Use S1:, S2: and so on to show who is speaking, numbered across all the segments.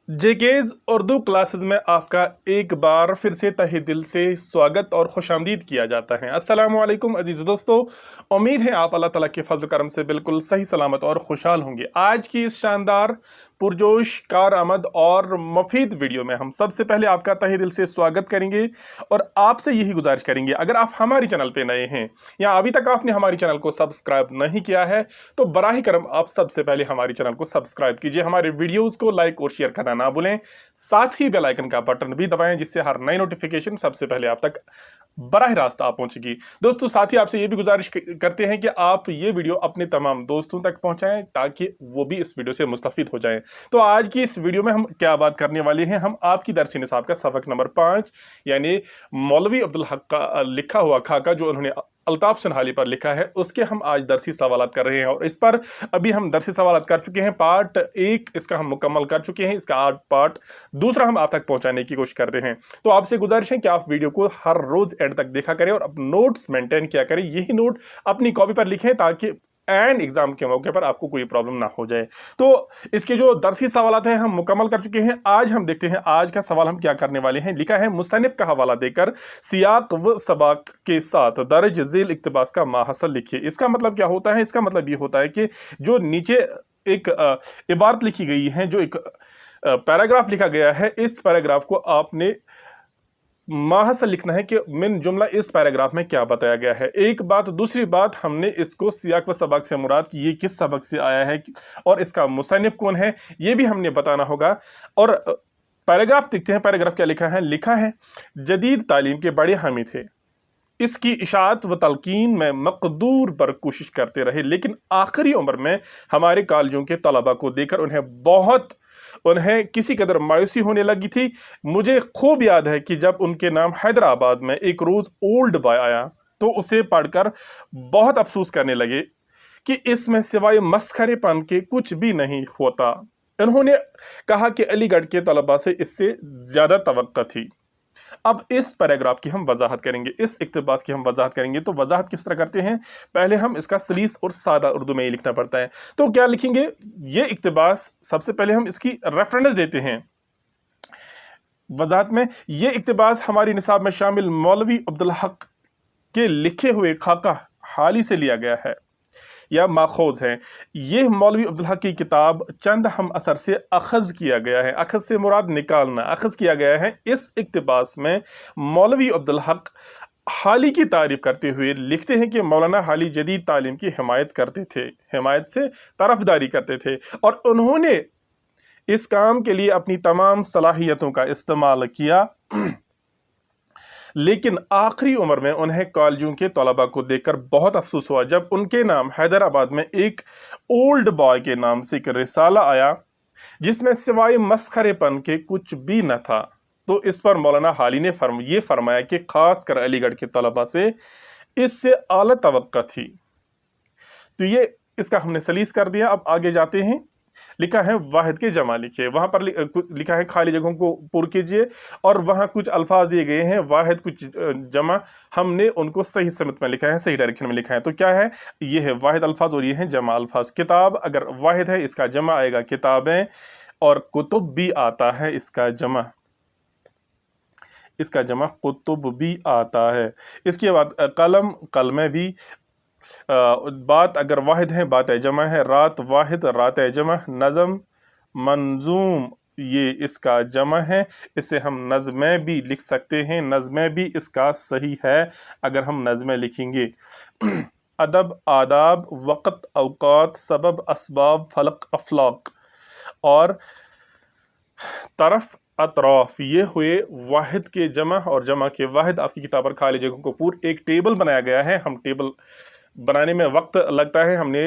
S1: जेकेज Urdu classes में आपका एक बार फिर से तहे दिल से स्वागत और खुशामदीद किया जाता है। अस्सलाम वालेकुम अजीज दोस्तों, उम्मीद है आप अल्लाह ताला के फजल करम से बिल्कुल सही सलामत और खुशहाल होंगे। आज की इस शानदार पुरजोश कारआमद और मुफीद वीडियो में हम सबसे पहले आपका तहे दिल से स्वागत करेंगे और आपसे यही गुजारिश करेंगे, अगर आप हमारे चैनल पे नए हैं या अभी तक आपने हमारे चैनल को सब्सक्राइब नहीं किया है तो बराह करम आप सबसे पहले हमारे चैनल को सब्सक्राइब कीजिए, हमारे वीडियोस को लाइक और शेयर करना ना भूलें, साथ ही बेल आइकन का बटन भी दबाएं जिससे हर नई नोटिफिकेशन सबसे पहले आप तक बराह रास्त आप पहुंचेगी। दोस्तों, साथ ही आपसे ये भी गुजारिश करते हैं कि आप ये वीडियो अपने तमाम दोस्तों तक पहुंचाएं ताकि वो भी इस वीडियो से मुस्तफिद हो जाएं। तो आज की इस वीडियो में हम क्या बात करने वाले हैं, हम आपकी दरसी निसाब का सबक नंबर 5 यानी मौलवी अब्दुल हक का लिखा हुआ खाका जो उन्होंने अल्ताफ सनहाली पर लिखा है उसके हम आज दरसी सवालात कर रहे हैं। और इस पर अभी हम दरसी सवालात कर चुके हैं, पार्ट 1 इसका हम मुकम्मल कर चुके हैं, इसका पार्ट 2 हम आप तक पहुंचाने की कोशिश करते हैं। तो आपसे गुजारिश है कि आप वीडियो को हर रोज एंड तक देखा करें और नोट्स मेंटेन किया करें, यही नोट अपनी कॉपी पर लिखें ताकि एंड एग्जाम के मौके पर आपको कोई प्रॉब्लम ना हो जाए। तो इसके जो दरसी सवालात हैं हम मुकम्मल कर चुके हैं। आज हम देखते हैं आज का सवाल हम क्या करने वाले हैं। लिखा है मुस्तनिफ का हवाला देकर सियाक व सबाक के साथ दर्ज झेल इक्तबास का माहसल लिखिए। इसका मतलब क्या होता है? इसका मतलब ये होता है कि जो नीचे एक इबारत लिखी गई है, जो एक पैराग्राफ लिखा गया है, इस पैराग्राफ को आपने माहसल लिखना है कि मिन जुमला इस पैराग्राफ में क्या बताया गया है। एक बात। दूसरी बात, हमने इसको सियाक व सबक से मुराद कि ये किस सबक से आया है और इसका मुसन्निफ कौन है ये भी हमने बताना होगा। और पैराग्राफ देखते हैं, पैराग्राफ क्या लिखा है। लिखा है जदीद तालीम के बड़े हामी थे, इसकी इशाअत व तलकीन में मकदूर पर कोशिश करते रहे, लेकिन आखिरी उम्र में हमारे कॉलेजों के तलबा को देखकर उन्हें किसी कदर मायूसी होने लगी थी। मुझे खूब याद है कि जब उनके नाम हैदराबाद में एक रोज़ ओल्ड बॉय आया तो उसे पढ़कर बहुत अफसोस करने लगे कि इसमें सिवाय मस्खरेपन के कुछ भी नहीं होता। उन्होंने कहा कि अलीगढ़ के तलबा से इससे ज़्यादा तवक्को थी। अब इस पैराग्राफ की हम वजाहत करेंगे, इस इक्तबास की हम वजाहत करेंगे। तो वजाहत किस तरह करते हैं, पहले हम इसका सलीस और सादा उर्दू में ही लिखना पड़ता है। तो क्या लिखेंगे, ये इक्तबास सबसे पहले हम इसकी रेफरेंस देते हैं वजाहत में। ये इक्तबास हमारी निसाब में शामिल मौलवी अब्दुल हक के लिखे हुए खाका हाली से लिया गया है या माखोज है। ये मौलवी अब्दुल हक की किताब चंद हम असर से अखज़ किया गया है। अखज़ से मुराद निकालना, अखज़ किया गया है। इस इक्तबास में मौलवी अब्दुल हक हाली की तारीफ करते हुए लिखते हैं कि मौलाना हाली जदीद तालीम की हिमायत करते थे, हिमायत से तरफदारी करते थे और उन्होंने इस काम के लिए अपनी तमाम सलाहियतों का इस्तेमाल किया, लेकिन आखिरी उम्र में उन्हें कॉलेजों के तलबा को देखकर बहुत अफसोस हुआ जब उनके नाम हैदराबाद में एक ओल्ड बॉय के नाम से एक रिसाला आया जिसमें सिवाय मस्खरेपन के कुछ भी न था। तो इस पर मौलाना हाली ने ये फरमाया कि खासकर अलीगढ़ के तलबा से इससे आला तवक्को थी। तो ये इसका हमने सलीस कर दिया। अब आगे जाते हैं। लिखा है वाहिद के जमा लिखिए। वहां पर लिखा है खाली जगहों को पुर कीजिए और वहां कुछ अल्फाज दिए गए हैं, वाहिद कुछ जमा, हमने उनको सही समेत में लिखा है, सही डायरेक्शन में लिखा है। तो क्या है, ये है वाहिद अल्फाज और ये है जमा अल्फाज। किताब अगर वाहिद है इसका जमा आएगा किताबें, और कुतुब भी आता है इसका जमा, इसका जमा कुतुब भी आता है। इसके बाद कलम, कलमें भी। बात अगर वाहिद है बात जमा है, रात वाहिद रात जमा, नज़म मंजूम ये इसका जमा है, इसे हम नज़में भी लिख सकते हैं, नज़में भी इसका सही है अगर हम नज़में लिखेंगे। अदब, आदाब, वक़्त, औक़ात, सबब, असबाब, फलक, अफलाक और तरफ, अतराफ, ये हुए वाहिद के जमा और जमा के वाहिद। आपकी किताब पर खाली जगहों को पूर एक टेबल बनाया गया है। हम टेबल बनाने में वक्त लगता है, हमने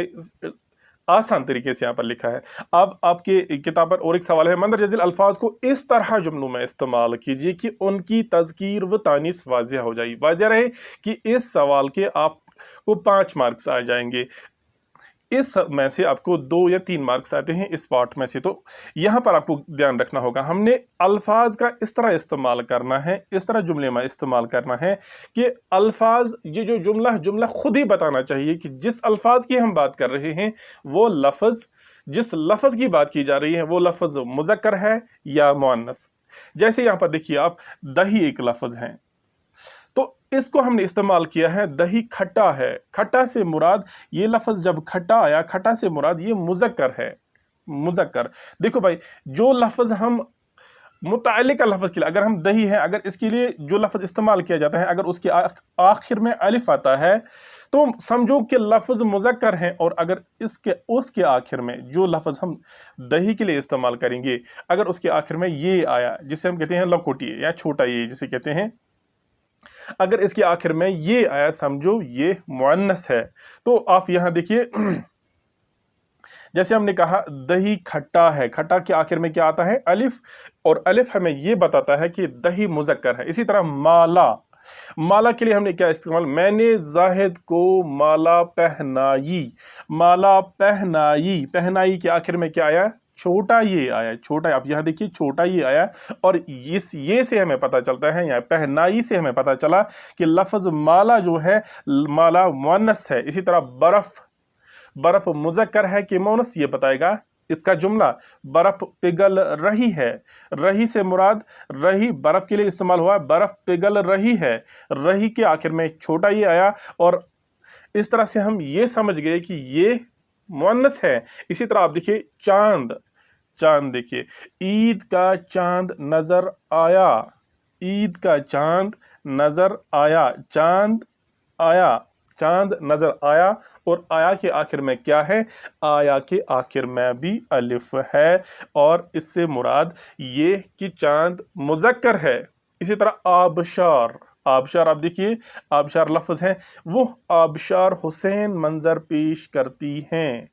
S1: आसान तरीके से यहाँ पर लिखा है। अब आपके किताब पर और एक सवाल है, मंदर जजील अल्फाज को इस तरह जुमलों में इस्तेमाल कीजिए कि उनकी तज़कीर व तानीस वाज़िया हो जाए। वाज़िया रहे कि इस सवाल के आपको 5 मार्क्स आ जाएंगे। इस में से आपको 2 या 3 मार्क्स आते हैं इस पार्ट में से। तो यहाँ पर आपको ध्यान रखना होगा, हमने अल्फाज का इस तरह इस्तेमाल करना है, इस तरह जुमले में इस्तेमाल करना है कि अल्फाज, ये जो जुमला खुद ही बताना चाहिए कि जिस अल्फाज की हम बात कर रहे हैं वो लफ्ज़, जिस लफ्ज़ की बात की जा रही है वो लफ्ज़ मुज़क्कर है या मुअन्नस। जैसे यहाँ पर देखिए आप, दही एक लफ्ज़ है, तो इसको हमने इस्तेमाल किया है दही खट्टा है। खट्टा से मुराद, ये लफ्ज़ जब खट्टा आया, खट्टा से मुराद ये मुज़क्कर है, मुज़क्कर। देखो भाई, जो लफ्ज़ हम मुतअल्लिक़ लफ्ज़ के लिए, अगर हम दही है, अगर इसके लिए जो लफ्ज़ इस्तेमाल किया जाता है, अगर उसके आखिर में अलिफ आता है तो समझो कि लफ्ज़ मुज़क्कर है। और अगर उसके आखिर में जो लफ्ज़ हम दही के लिए इस्तेमाल करेंगे, अगर उसके आखिर में ये आया, जिसे हम कहते हैं लकोटी या छोटा ये जिसे कहते हैं, अगर इसके आखिर में ये आया, समझो ये मुअन्नस है। तो आप यहां देखिए, जैसे हमने कहा दही खट्टा है, खट्टा के आखिर में क्या आता है? अलिफ, और अलिफ हमें ये बताता है कि दही मुज़क्कर है। इसी तरह माला, माला के लिए हमने क्या इस्तेमाल, मैंने जाहिद को माला पहनाई, माला पहनाई, पहनाई के आखिर में क्या आया? छोटा ये आया, छोटा, आप यहाँ देखिए छोटा ये आया। और इस ये से हमें पता चलता है, यहाँ पहनाई से हमें पता चला कि लफ्ज़ माला जो है, माला मुअन्नस है। इसी तरह बर्फ़, बर्फ़ मुज़क्कर है कि मुअन्नस, ये बताएगा इसका जुमला। बर्फ़ पिघल रही है, रही से मुराद, रही बर्फ़ के लिए इस्तेमाल हुआ, बर्फ़ पिघल रही है, रही के आखिर में छोटा ये आया। और इस तरह से हम ये समझ गए कि ये मुअन्नस है। इसी तरह आप देखिए चांद, चांद देखिए, ईद का चांद नजर आया, ईद का चांद नजर आया, चांद आया, चांद नजर आया। और आया के आखिर में क्या है? आया के आखिर में भी अलिफ है, और इससे मुराद ये कि चांद मुज़क्कर है। इसी तरह आबशार, आबशार आप देखिए, आबशार लफ्ज़ है, वो आबशार हुसैन मंजर पेश करती हैं,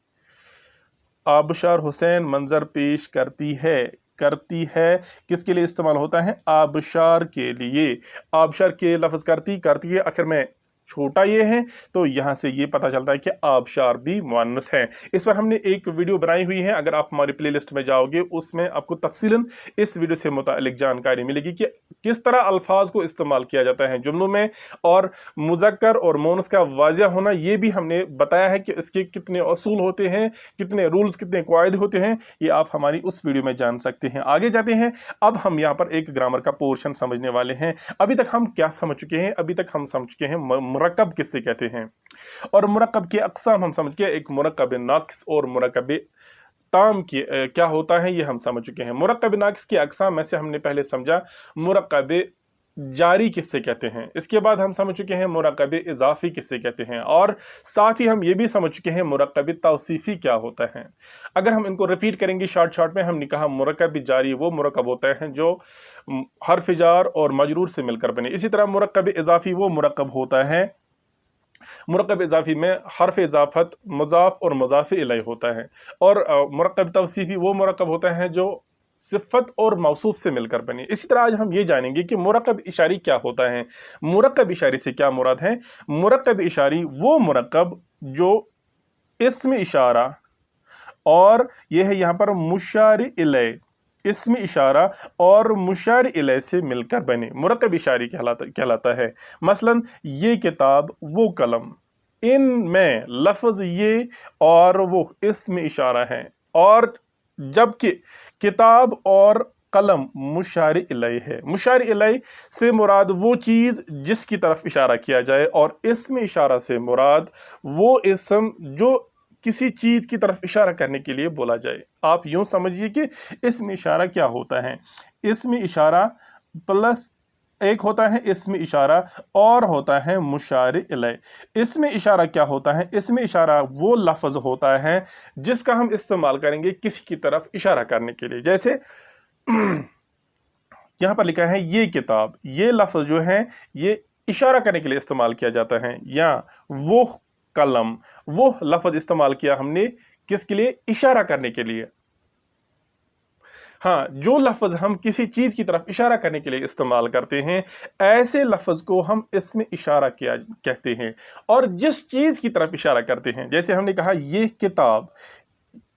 S1: आबशार हुसैन मंजर पेश करती है, करती है किसके लिए इस्तेमाल होता है? आबशार के लिए। आबशार के लफ्ज़ करती, करती के आखिर में छोटा ये है, तो यहाँ से ये पता चलता है कि आबशार भी मुअन्नस है। इस पर हमने एक वीडियो बनाई हुई है, अगर आप हमारी प्लेलिस्ट में जाओगे उसमें आपको तफसीलन इस वीडियो से मुतालिक जानकारी मिलेगी कि किस तरह अल्फाज को इस्तेमाल किया जाता है जुमलों में, और मुज़क्कर और मुअन्नस का वाज़िह होना ये भी हमने बताया है कि इसके कितने असूल होते हैं, कितने रूल्स, कितने क़वाइद होते हैं, ये आप हमारी उस वीडियो में जान सकते हैं। आगे जाते हैं, अब हम यहाँ पर एक ग्रामर का पोर्शन समझने वाले हैं। अभी तक हम क्या समझ चुके हैं? अभी तक हम समझ चुके हैं मुरक्कब किससे कहते हैं, और मुरक्कब के अक़साम हम समझ के, एक मुरक्कब नाक़िस और मुरक्कब ताम की क्या होता है ये हम समझ चुके हैं। मुरक्कब नाक़िस की अक़साम में से हमने पहले समझा मुरक्कब जारी किससे कहते हैं, इसके बाद हम समझ चुके हैं मुरक्कब इज़ाफ़ी किससे कहते हैं, और साथ ही हम ये भी समझ चुके हैं मुरक्कब तौसीफ़ी क्या होता है। अगर हम इनको रिपीट करेंगे शॉर्ट में, हमने कहा मुरक्कब जारी वो मुरक्कब होता है जो हर्फ जार और मजरूर से मिलकर बने। इसी तरह मुरक्कब इज़ाफ़ी वो मुरक्कब होता है, मुरक्कब इज़ाफ़ी में हर्फ इज़ाफ़त मुज़ाफ़ और मुज़ाफ़ इलैह होता है। और मुरक्कब तौसीफ़ी वो मुरक्कब होता है जो सिफ़त और मौसूफ़ से मिलकर बने। इसी तरह आज हम ये जानेंगे कि मुरक्कब इशारी क्या होता है। मुरक्कब इशारी से क्या मुराद है? मुरक्कब इशारी वो मुरक्कब जो इस्म इशारा और यह है यहाँ पर मुशार इलैह, इस्म इशारा और मुशार इलैह से मिलकर बने, मुरक्कब इशारी कहलाता है। मसलन ये किताब, वो कलम, इनमें लफ्ज़ ये और वो इस्म इशारा है, और जबकि किताब और कलम मुशार इलैह है। मुशार इलैह से मुराद वो चीज़ जिसकी तरफ इशारा किया जाए, और इस्म इशारा से मुराद वो इस्म जो किसी चीज़ की तरफ इशारा करने के लिए बोला जाए। आप यूँ समझिए कि इस्म इशारा क्या होता है। इस्म इशारा प्लस एक होता है इस्म इशारा और होता है मुशार इलैह। इस्म इशारा क्या होता है? इस्म इशारा वो लफ्ज़ होता है जिसका हम इस्तेमाल करेंगे किसी की तरफ इशारा करने के लिए। जैसे यहाँ पर लिखा है ये किताब, ये लफ्ज़ जो है ये इशारा करने के लिए इस्तेमाल किया जाता है। या वो कलम, वो लफ्ज़ इस्तेमाल किया हमने किसके लिए? इशारा करने के लिए। हाँ, जो लफ्ज़ हम किसी चीज़ की तरफ इशारा करने के लिए इस्तेमाल करते हैं, ऐसे लफ्ज़ को हम इसमें इशारा किया कहते हैं। और जिस चीज़ की तरफ इशारा करते हैं, जैसे हमने कहा ये किताब,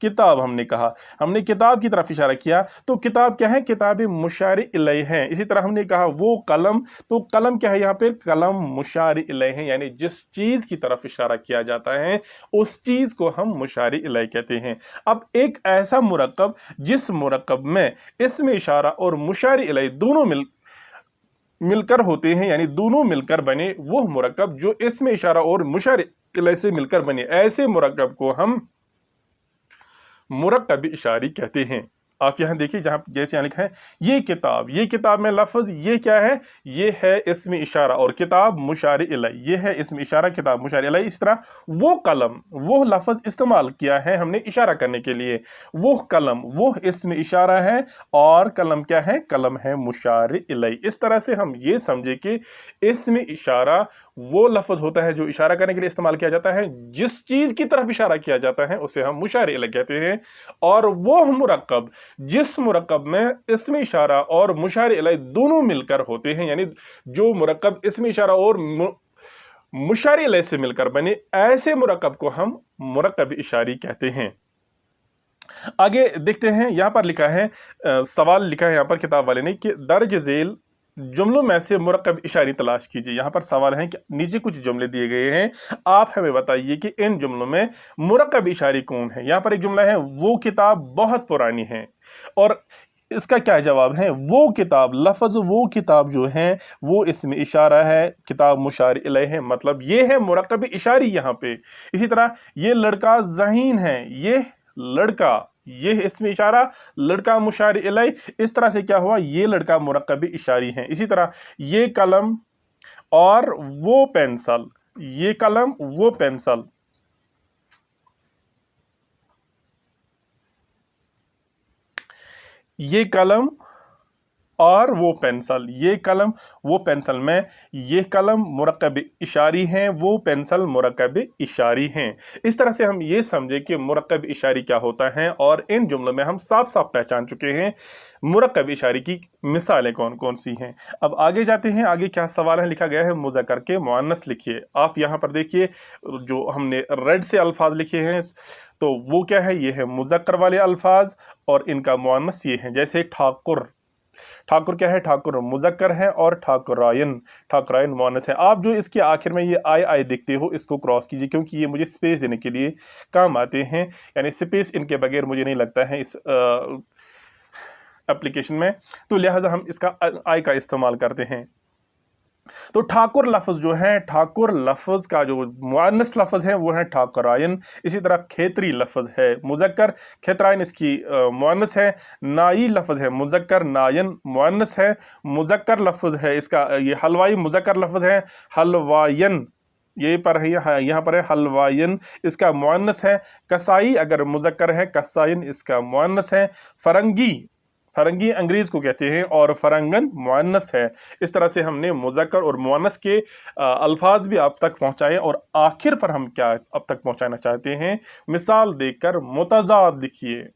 S1: किताब हमने किताब की तरफ इशारा किया, तो किताब क्या है? किताब मुशार इलैह है। इसी तरह हमने कहा वो कलम, तो कलम क्या है? यहाँ पे कलम मुशार इलैह है, यानी जिस चीज़ की तरफ इशारा किया जाता है उस चीज़ को हम मुशार इलैह कहते हैं। अब एक ऐसा मुरक्कब जिस मुरक्कब में इसमें इशारा और मुशार इलैह दोनों मिलकर होते हैं, यानी दोनों मिलकर बने वो मुरक्कब जो इसमें इशारा और मुशार इलैह से मिलकर बने, ऐसे मुरक्कब को हम मुरक्कब इशारी कहते हैं। आप यहाँ देखिए, जहाँ जैसे यहाँ लिखा है ये किताब में लफ्ज़ ये क्या है? ये है इसमें इशारा और किताब मुशार इलैह, ये है इसमें इशारा, किताब मुशार इलैह। इस तरह वो कलम, वो लफ्ज़ इस्तेमाल किया है हमने इशारा करने के लिए, वो कलम वो इसमें इशारा है और कलम क्या है? कलम है मुशार इलैह। इस तरह से हम ये समझे कि इसमें इशारा वो लफ्ज़ होता है जो इशारा करने के लिए इस्तेमाल किया जाता है, जिस चीज़ की तरफ इशारा किया जाता है उसे हम मुशार इलैह कहते हैं। और वो मुरक्कब जिस मुरक्कब में इसमें इशारा और मुशार इलैह दोनों मिलकर होते हैं, यानी जो मुरक्कब इसमें इशारा और मुशार इलैह से मिलकर बने, ऐसे मुरक्कब को हम मुरक्कब इशारी कहते हैं। आगे देखते हैं, यहाँ पर लिखा है, सवाल लिखा है यहाँ पर किताब वाले ने कि दर्ज झेल जुमलों में से मुरक्कब इशारी तलाश कीजिए। यहाँ पर सवाल है कि नीचे कुछ जुमले दिए गए हैं, आप हमें बताइए कि इन जुमलों में मुरक्कब इशारी कौन है। यहाँ पर एक जुमला है वो किताब बहुत पुरानी है, और इसका क्या जवाब है? वो किताब, लफ्ज़ वो किताब जो है वो इसमें इशारा है, किताब मुशार इलैह है, मतलब ये है मुरक्कब इशारी यहाँ पे। इसी तरह ये लड़का ज़हीन है, ये लड़का, ये इसमें इशारा, लड़का मुशार इलैह। इस तरह से क्या हुआ? ये लड़का मुरक्कब इशारी है। इसी तरह ये कलम और वो पेंसिल, ये कलम वो पेंसिल, ये कलम और वो पेंसिल, ये कलम वो पेंसिल में ये कलम मुरक्कब इशारी हैं, वो पेंसिल मुरक्कब इशारी हैं। इस तरह से हम ये समझे कि मुरक्कब इशारी क्या होता है, और इन जुमलों में हम साफ साफ पहचान चुके हैं मुरक्कब इशारी की मिसालें कौन कौन सी हैं। अब आगे जाते हैं, आगे क्या सवाल है? लिखा गया है मुज़क्कर के मुअन्नस लिखिए। आप यहाँ पर देखिए, जो हमने रेड से अल्फाज लिखे हैं तो वो क्या है? ये है मुज़क्कर वाले अल्फाज, और इनका मुअन्नस ये है। जैसे ठाकुर, ठाकुर क्या है? ठाकुर मुज़क्कर है, और ठाकुराइन मुअन्नस है। आप जो इसके आखिर में ये आई देखते हो, इसको क्रॉस कीजिए, क्योंकि ये मुझे स्पेस देने के लिए काम आते हैं, यानी स्पेस इनके बगैर मुझे नहीं लगता है इस एप्लीकेशन में, तो लिहाजा हम इसका आई का इस्तेमाल करते हैं। तो ठाकुर लफ्ज़ जो है, ठाकुर लफ्ज़ का जो मुअन्नस लफ्ज़ है वो है ठाकुराइन। इसी तरह खेतरी लफ्ज़ है मुज़क्कर, खेतराइन इसकी मुअन्नस है। नाई लफ्ज़ है मुज़क्कर, नायन मुअन्नस है। मुज़क्कर लफ्ज़ है इसका, ये हलवाई मुज़क्कर लफ्ज़ है, हलवायन ये पर है, यहाँ पर है हलवायन, इसका मुअन्नस है। कसाई अगर मुज़क्कर है, कसाइन इसका मुअन्नस है। फरंगी अंग्रेज को कहते हैं, और फरंगन मुअन्नस है। इस तरह से हमने मुज़क्कर और मुअन्नस के अल्फाज भी आप तक पहुंचाए, और आखिर पर हम क्या अब तक पहुंचाना चाहते हैं? मिसाल देकर मुतज़ाद लिखिए।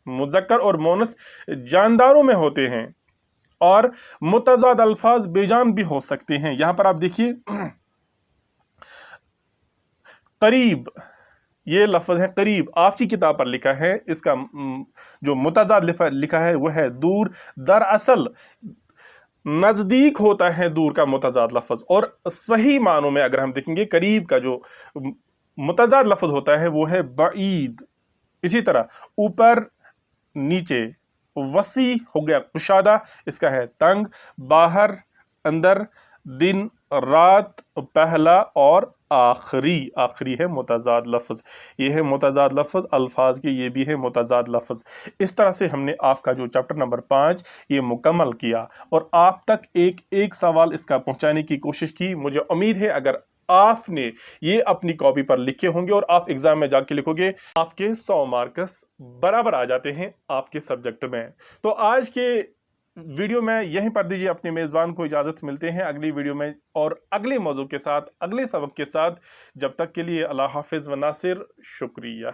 S1: मुज़क्कर और मुअन्नस जानदारों में होते हैं, और मुतज़ाद अल्फाज बेजान भी हो सकते हैं। यहाँ पर आप देखिए, करीब, ये लफ्ज़ है करीब, आपकी किताब पर लिखा है, इसका जो मुतज़ाद लिखा है वो है दूर। दरअसल नज़दीक होता है दूर का मुतज़ाद लफ्ज़, और सही मानों में अगर हम देखेंगे करीब का जो मुतज़ाद लफ्ज़ होता है वो है बईद। इसी तरह ऊपर नीचे, वसी हो गया कुशादा, इसका है तंग। बाहर अंदर, दिन रात, पहला और आखिरी है मुतज़ाद लफ्ज़। ये है मुतज़ाद लफ्ज़, अल्फाज के ये भी है मुतज़ाद लफ्ज़। इस तरह से हमने आपका जो चैप्टर नंबर 5 ये मुकम्मल किया, और आप तक एक एक सवाल इसका पहुंचाने की कोशिश की। मुझे उम्मीद है अगर आपने ये अपनी कॉपी पर लिखे होंगे और आप एग्ज़ाम में जाके लिखोगे, आपके 100 मार्क्स बराबर आ जाते हैं आपके सब्जेक्ट में। तो आज के वीडियो में यहीं पर दीजिए अपने मेज़बान को इजाज़त। मिलते हैं अगली वीडियो में और अगले मौजू के साथ, अगले सबक के साथ। जब तक के लिए अल्लाह हाफ़िज़ व नासिर। शुक्रिया।